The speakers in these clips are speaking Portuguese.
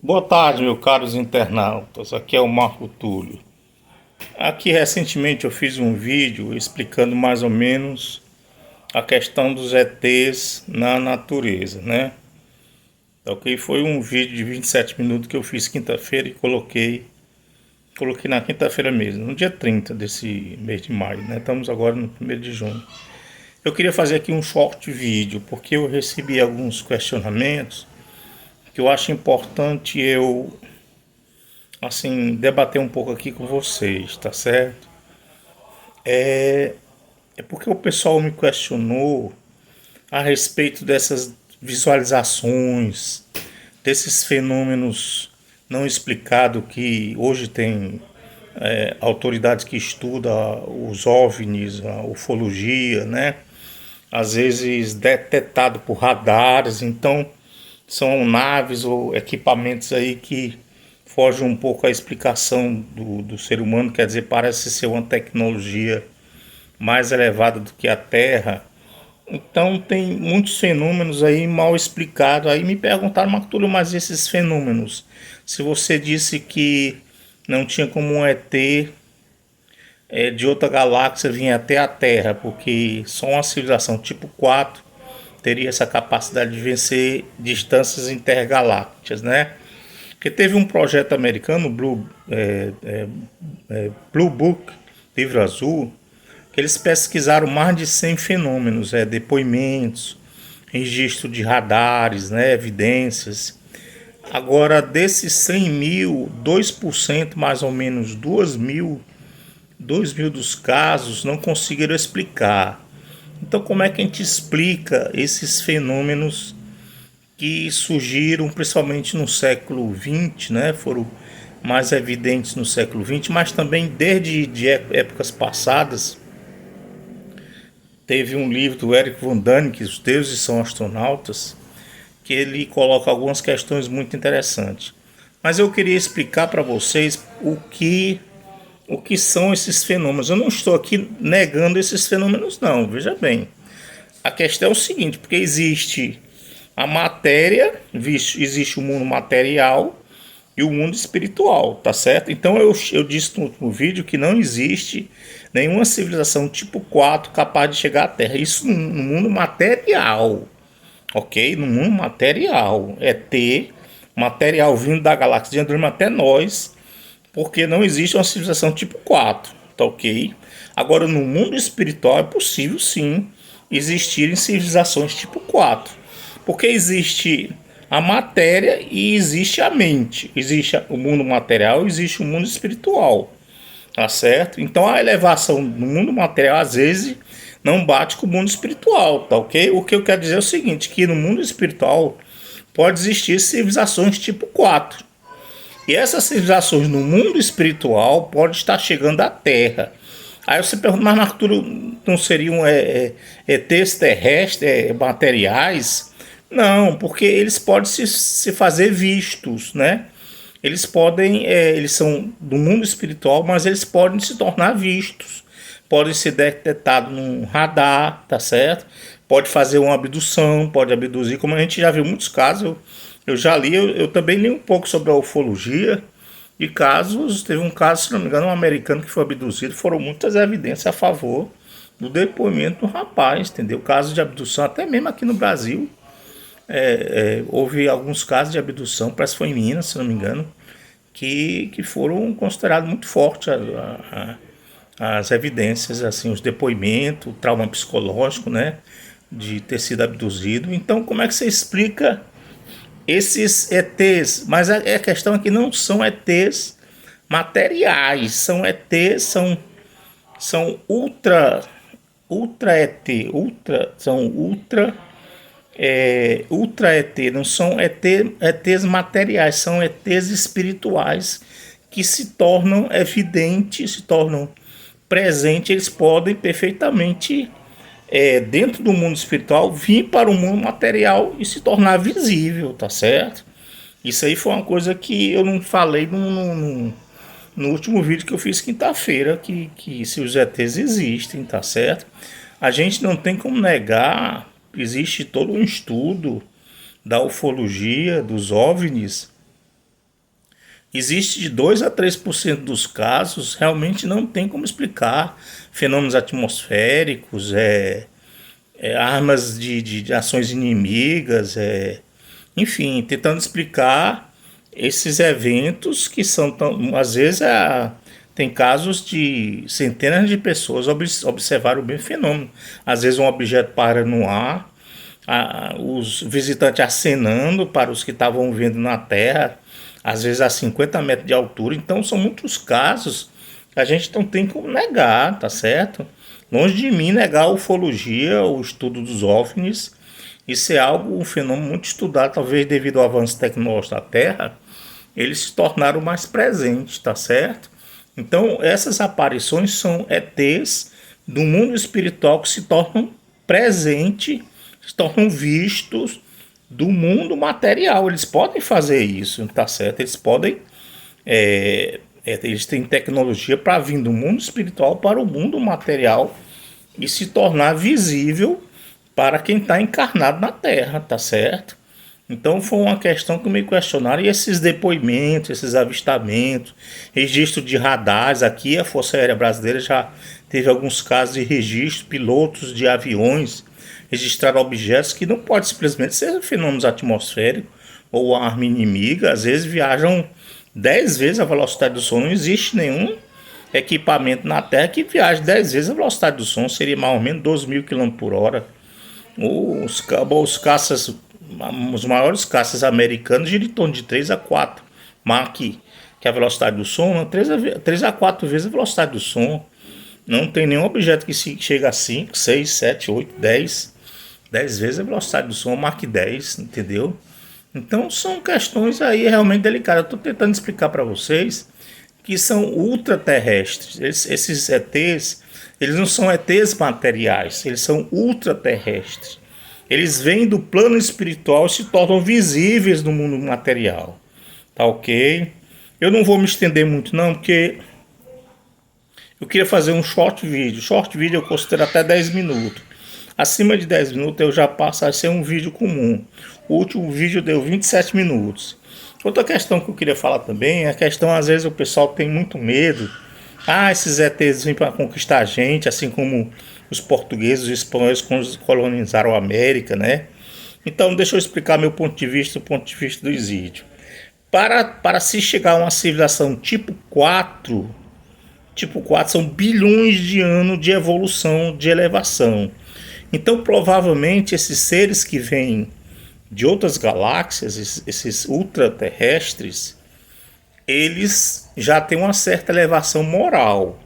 Boa tarde, meus caros internautas. Aqui é o Marco Túlio. Aqui recentemente eu fiz um vídeo explicando mais ou menos a questão dos ETs na natureza, né? Ok, foi um vídeo de 27 minutos que eu fiz quinta-feira e coloquei na quinta-feira mesmo, no dia 30 desse mês de maio, né? Estamos agora no 1º de junho. Eu queria fazer aqui um short vídeo porque eu recebi alguns questionamentos que eu acho importante eu assim, debater um pouco aqui com vocês, tá certo? É porque o pessoal me questionou a respeito dessas visualizações, desses fenômenos não explicados que hoje tem autoridades que estudam os OVNIs, a ufologia, né? Às vezes detectado por radares, então são naves ou equipamentos aí que fogem um pouco à explicação do ser humano, quer dizer, parece ser uma tecnologia mais elevada do que a Terra. Então tem muitos fenômenos aí mal explicados. Aí me perguntaram, Marco, mas esses fenômenos, se você disse que não tinha como um ET de outra galáxia vir até a Terra, porque só uma civilização tipo 4 teria essa capacidade de vencer distâncias intergalácticas, né? Porque teve um projeto americano, Blue Book, livro azul, que eles pesquisaram mais de 100 fenômenos, depoimentos, registro de radares, né, evidências. Agora, desses 100 mil, 2% mais ou menos, 2 mil dos casos não conseguiram explicar. Então, como é que a gente explica esses fenômenos que surgiram principalmente no século XX, né? Foram mais evidentes no século XX, mas também desde épocas passadas. Teve um livro do Eric Von Däniken, Os Deuses São Astronautas, que ele coloca algumas questões muito interessantes. Mas eu queria explicar para vocês o que são esses fenômenos. Eu não estou aqui negando esses fenômenos, não, veja bem. A questão é o seguinte, porque existe a matéria, existe o mundo material e o mundo espiritual, tá certo? Então eu disse no último vídeo que não existe nenhuma civilização tipo 4 capaz de chegar à Terra. Isso no mundo material, ok? No mundo material. É ter material vindo da galáxia de Andrômeda até nós, porque não existe uma civilização tipo 4, tá ok? Agora, no mundo espiritual é possível sim existirem civilizações tipo 4, porque existe a matéria e existe a mente. Existe o mundo material e existe o mundo espiritual, tá certo? Então a elevação no mundo material às vezes não bate com o mundo espiritual, tá ok? O que eu quero dizer é o seguinte, que no mundo espiritual pode existir civilizações tipo 4. E essas civilizações no mundo espiritual podem estar chegando à Terra. Aí você pergunta, mas Arthur, não seriam ETs terrestres, materiais? Não, porque eles podem se fazer vistos, né? Eles podem, eles são do mundo espiritual, mas eles podem se tornar vistos. Podem ser detectados num radar, tá certo? Pode fazer uma abdução, pode abduzir, como a gente já viu muitos casos. Eu já li, eu também li um pouco sobre a ufologia de casos. Teve um caso, se não me engano, um americano que foi abduzido. Foram muitas evidências a favor do depoimento do rapaz, entendeu? Casos de abdução, até mesmo aqui no Brasil. Houve alguns casos de abdução, parece que foi em Minas, se não me engano, que foram considerados muito fortes as evidências, assim, os depoimentos, o trauma psicológico, né, de ter sido abduzido. Então, como é que você explica esses ETs? Mas a questão é que não são ETs materiais, são ETs, são ultra ET, são ultra ET, não são ETs materiais, são ETs espirituais que se tornam evidentes, se tornam presentes. Eles podem perfeitamente, dentro do mundo espiritual, vir para o mundo material e se tornar visível, tá certo? Isso aí foi uma coisa que eu não falei no último vídeo que eu fiz quinta-feira, que se os ETs existem, tá certo? A gente não tem como negar, existe todo um estudo da ufologia, dos OVNIs, existe de 2 a 3% dos casos, realmente não tem como explicar fenômenos atmosféricos, armas de ações inimigas, enfim, tentando explicar esses eventos que são tão, às vezes tem casos de centenas de pessoas observaram o mesmo fenômeno. Às vezes um objeto para no ar, os visitantes acenando para os que estavam vendo na Terra, às vezes a 50 metros de altura. Então são muitos casos que a gente não tem como negar, tá certo? Longe de mim negar a ufologia, o estudo dos OVNIs. Isso é um fenômeno muito estudado, talvez devido ao avanço tecnológico da Terra, eles se tornaram mais presentes, tá certo? Então essas aparições são ETs do mundo espiritual que se tornam presentes, se tornam vistos do mundo material. Eles podem fazer isso, tá certo? Eles podem, eles têm tecnologia para vir do mundo espiritual para o mundo material e se tornar visível para quem está encarnado na Terra, tá certo? Então foi uma questão que me questionaram, e esses depoimentos, esses avistamentos, registro de radares. Aqui a Força Aérea Brasileira já teve alguns casos de registro, pilotos de aviões registraram objetos que não pode simplesmente ser fenômenos atmosféricos ou arma inimiga. Às vezes viajam 10 vezes a velocidade do som. Não existe nenhum equipamento na Terra que viaje 10 vezes a velocidade do som, seria mais ou menos 12 mil km por hora. Os caças, os maiores caças americanos giram em torno de 3 a 4 Mach, que é a velocidade do som, 3 a 4 vezes a velocidade do som. Não tem nenhum objeto que chega a 5, 6, 7, 8, 10 vezes a velocidade do som, Mach 10, entendeu? Então são questões aí realmente delicadas. Eu estou tentando explicar para vocês que são ultraterrestres. Esses ETs, eles não são ETs materiais, eles são ultraterrestres. Eles vêm do plano espiritual e se tornam visíveis no mundo material. Tá ok? Eu não vou me estender muito não, porque eu queria fazer um short vídeo. Short vídeo eu considero até 10 minutos. Acima de 10 minutos eu já passo a ser um vídeo comum. O último vídeo deu 27 minutos. Outra questão que eu queria falar também é a questão, às vezes o pessoal tem muito medo. Esses ETs vêm para conquistar a gente, assim como os portugueses, os espanhóis colonizaram a América, né? Então deixa eu explicar meu ponto de vista, o ponto de vista do Isídio. Para se chegar a uma civilização tipo 4 são bilhões de anos de evolução, de elevação. Então provavelmente esses seres que vêm de outras galáxias, esses ultraterrestres, eles já têm uma certa elevação moral,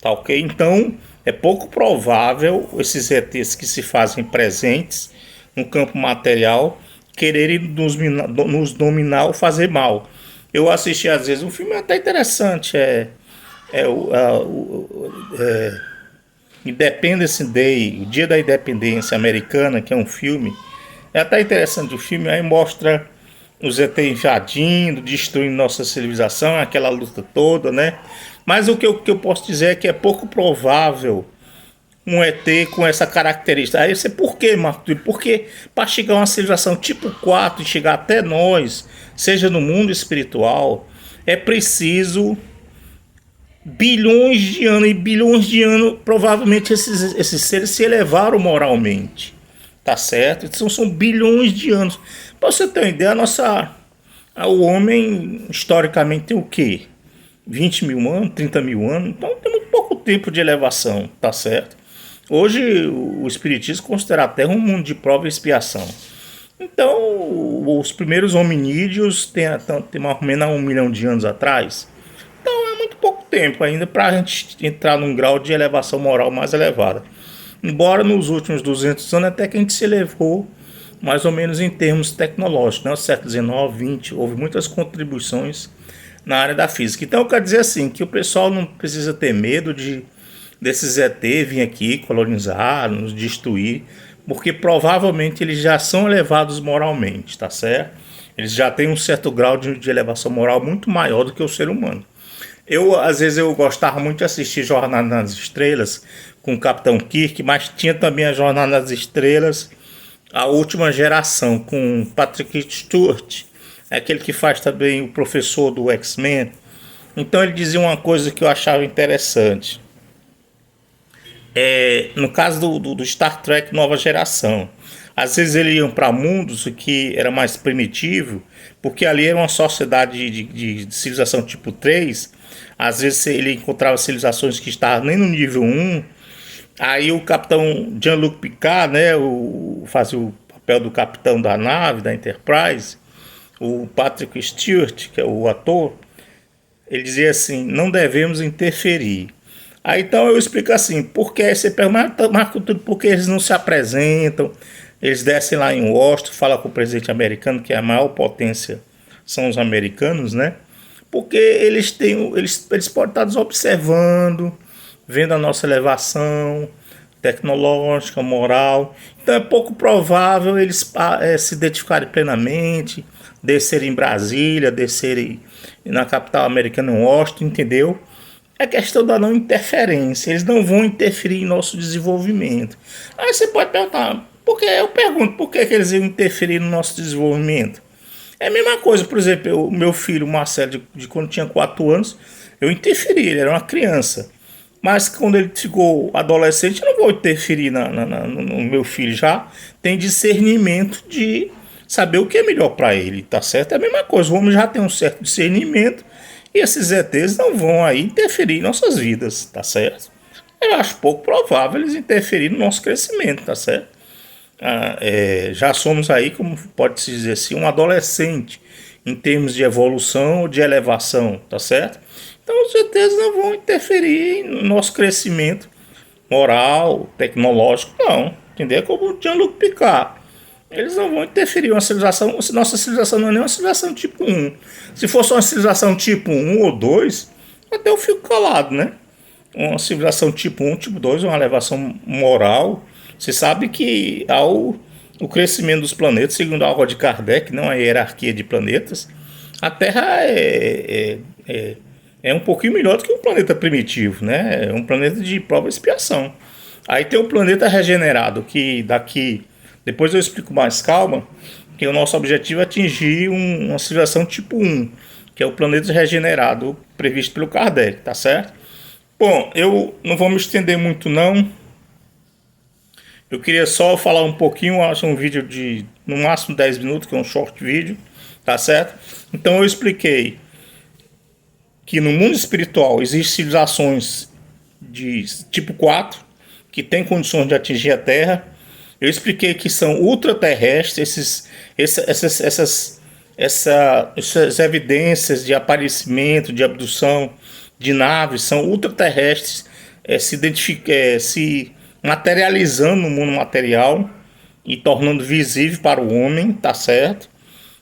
tá ok? Então é pouco provável esses ETs que se fazem presentes no campo material quererem nos dominar ou fazer mal. Eu assisti às vezes um filme até interessante, Independence Day, o Dia da Independência Americana, que é um filme. É até interessante o filme, aí mostra os ET invadindo, destruindo nossa civilização, aquela luta toda, né? Mas o que eu posso dizer é que é pouco provável um ET com essa característica. Aí você, por quê, Marco? Porque para chegar a uma civilização tipo 4 e chegar até nós, seja no mundo espiritual, é preciso bilhões de anos, e bilhões de anos, provavelmente esses seres se elevaram moralmente. Tá certo? Então são bilhões de anos. Para você ter uma ideia, o homem historicamente tem o quê? 20 mil anos, 30 mil anos. Então tem muito pouco tempo de elevação, tá certo? Hoje o Espiritismo considera a Terra um mundo de prova e expiação. Então os primeiros hominídeos tem mais ou menos 1 milhão de anos atrás. Então é muito pouco tempo ainda para a gente entrar num grau de elevação moral mais elevada. Embora nos últimos 200 anos até que a gente se elevou mais ou menos em termos tecnológicos, né? No século XIX, XX, houve muitas contribuições na área da física. Então eu quero dizer assim, que o pessoal não precisa ter medo desses ET vir aqui colonizar, nos destruir, porque provavelmente eles já são elevados moralmente, tá certo? Eles já têm um certo grau de elevação moral muito maior do que o ser humano. Às vezes eu gostava muito de assistir Jornada nas Estrelas com o Capitão Kirk, mas tinha também a Jornada nas Estrelas, a última geração, com Patrick Stewart. é aquele que faz também o professor do X-Men. Então ele dizia uma coisa que eu achava interessante. No caso do Star Trek Nova Geração, às vezes eles iam para mundos que era mais primitivo, porque ali era uma sociedade de civilização tipo 3. Às vezes ele encontrava civilizações que estavam nem no nível 1. Aí o capitão Jean-Luc Picard, né, fazia o papel do capitão da nave, da Enterprise, o Patrick Stewart, que é o ator, ele dizia assim: não devemos interferir. Aí então eu explico assim: porque você pergunta, Marco, tudo porque eles não se apresentam, eles descem lá em Washington, falam com o presidente americano, que é a maior potência, são os americanos, né? Porque eles podem estar nos observando, vendo a nossa elevação tecnológica, moral. Então é pouco provável eles se identificarem plenamente, descerem em Brasília, descerem na capital americana, em Washington, entendeu? É questão da não interferência. Eles não vão interferir em nosso desenvolvimento. Aí você pode perguntar, por que? Eu pergunto, por que eles iam interferir no nosso desenvolvimento? É a mesma coisa, por exemplo, o meu filho, Marcelo, de quando tinha 4 anos, eu interferi, ele era uma criança. Mas quando ele ficou adolescente, eu não vou interferir no meu filho. Já tem discernimento de saber o que é melhor para ele, tá certo? É a mesma coisa, o homem já tem um certo discernimento e esses ETs não vão aí interferir em nossas vidas, tá certo? Eu acho pouco provável eles interferirem no nosso crescimento, tá certo? Já somos aí, como pode-se dizer assim, um adolescente em termos de evolução ou de elevação, tá certo? Então os ETs não vão interferir no nosso crescimento moral, tecnológico, não, entendeu? Como o Jean-Luc Picard. Eles não vão interferir em uma civilização. Nossa civilização não é nem uma civilização tipo 1. Se fosse uma civilização tipo 1 ou 2, até eu fico calado, né? Uma civilização tipo 1, tipo 2 é uma elevação moral. Você sabe que o crescimento dos planetas, segundo a obra de Kardec, não a hierarquia de planetas, a Terra é um pouquinho melhor do que um planeta primitivo, né? É um planeta de prova e expiação. Aí tem o planeta regenerado, que daqui... Depois eu explico mais calma, que o nosso objetivo é atingir uma civilização tipo 1, que é o planeta regenerado previsto pelo Kardec, tá certo? Bom, eu não vou me estender muito não. Eu queria só falar um pouquinho, acho um vídeo de no máximo 10 minutos, que é um short vídeo, tá certo? Então eu expliquei que no mundo espiritual existem civilizações de tipo 4, que têm condições de atingir a Terra. Eu expliquei que são ultraterrestres, essas evidências de aparecimento, de abdução de naves, são ultraterrestres se materializando no mundo material e tornando visível para o homem, tá certo?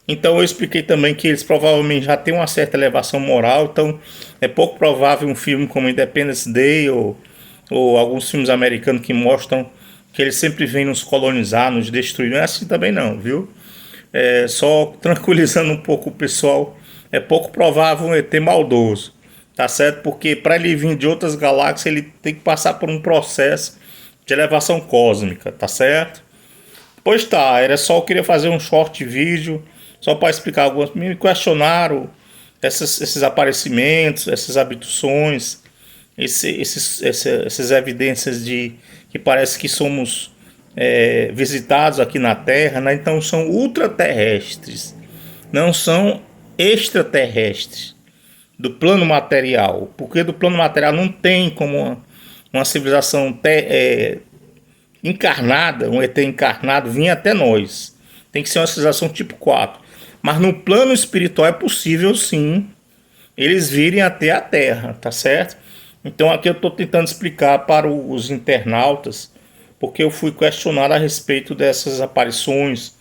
Então eu expliquei também que eles provavelmente já têm uma certa elevação moral, então é pouco provável um filme como Independence Day ou alguns filmes americanos que mostram que eles sempre vêm nos colonizar, nos destruir. Não é assim também não, viu? Só tranquilizando um pouco o pessoal, é pouco provável um ET maldoso, tá certo? Porque para ele vir de outras galáxias, ele tem que passar por um processo de elevação cósmica, tá certo? Pois tá, era só eu queria fazer um short vídeo, só para explicar algumas. Me questionaram esses aparecimentos, essas abduções, essas evidências de que parece que somos visitados aqui na Terra, né? Então são ultraterrestres, não são extraterrestres do plano material, porque do plano material não tem como uma civilização encarnada, um ET encarnado vir até nós. Tem que ser uma civilização tipo 4. Mas no plano espiritual é possível sim eles virem até a Terra, tá certo? Então aqui eu estou tentando explicar para os internautas, porque eu fui questionado a respeito dessas aparições,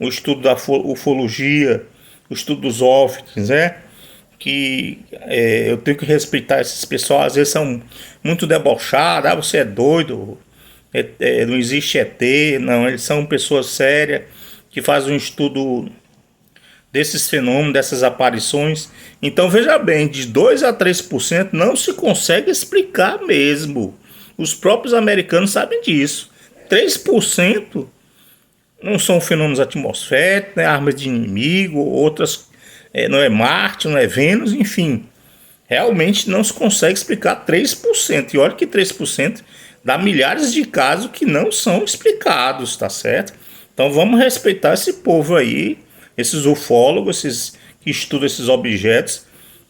o estudo da ufologia, o estudo dos OVNIs, né? Que eu tenho que respeitar esses pessoal, às vezes são muito debochados, você é doido, não existe ET, não, eles são pessoas sérias, que fazem um estudo desses fenômenos, dessas aparições. Então veja bem, de 2 a 3% não se consegue explicar mesmo. Os próprios americanos sabem disso. 3% não são fenômenos atmosféricos, né, armas de inimigo, outras não é Marte, não é Vênus, enfim. Realmente não se consegue explicar 3%. E olha que 3% dá milhares de casos que não são explicados, tá certo? Então vamos respeitar esse povo aí, esses ufólogos, esses que estudam esses objetos,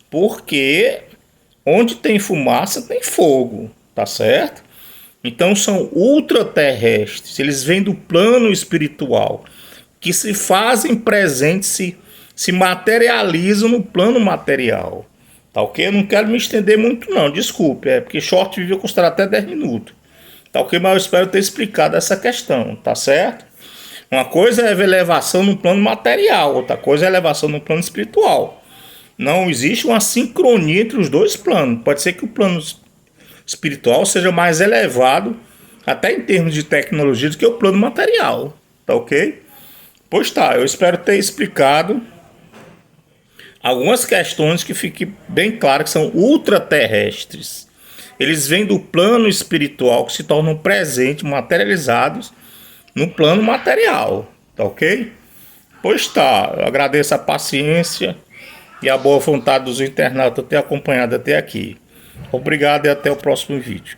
porque onde tem fumaça tem fogo, tá certo? Então são ultraterrestres, eles vêm do plano espiritual, que se fazem presentes, se materializam no plano material. Tá ok? Eu não quero me estender muito não, desculpe, porque short vídeo eu considero até 10 minutos. Tá ok? Mas eu espero ter explicado essa questão, tá certo? Uma coisa é elevação no plano material, outra coisa é elevação no plano espiritual. Não existe uma sincronia entre os dois planos. Pode ser que o plano espiritual seja mais elevado, até em termos de tecnologia, do que o plano material. Tá ok? Pois tá, eu espero ter explicado algumas questões que fiquem bem claras, que são ultraterrestres. Eles vêm do plano espiritual, que se tornam presentes, materializados no plano material. Tá ok? Pois tá, eu agradeço a paciência e a boa vontade dos internautas ter acompanhado até aqui. Obrigado e até o próximo vídeo.